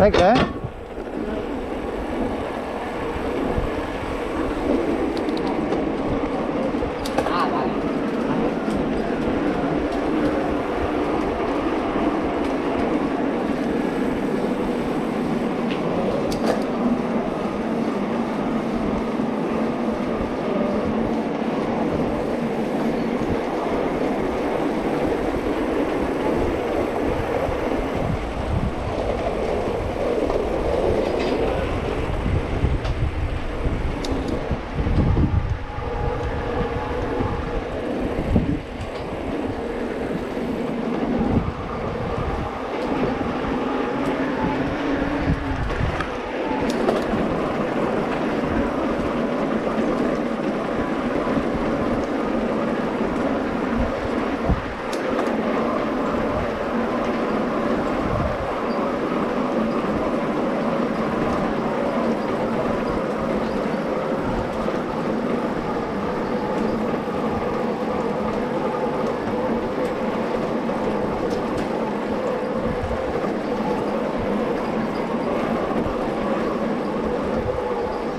Perfecte, eh?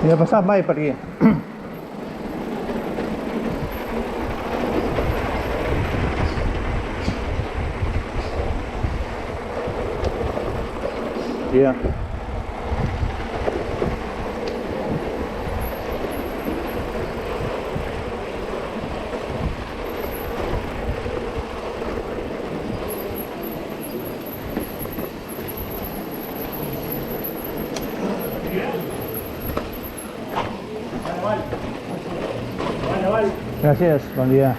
No he passat mai per aquí. Yeah. Gràcies, bon dia.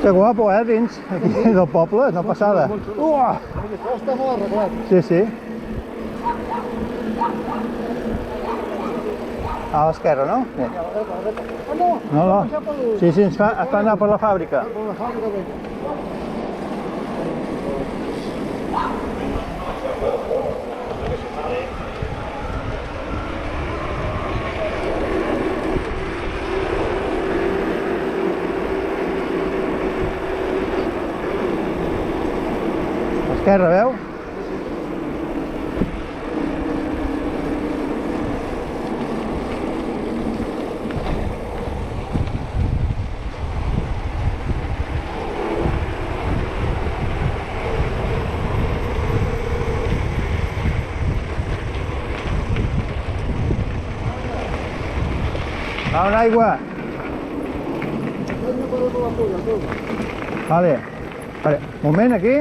Que guapo, dins aquí del poble, és una passada. Això està molt arreglat. Sí, sí. A l'esquerra, no? Sí. A la dreta. Ah, no! No, no. Sí, sí, ens fa anar per la fàbrica. Per la fàbrica, vinga. Esquerra, veu? Va, una aigua. Vale. Vale, moment aquí.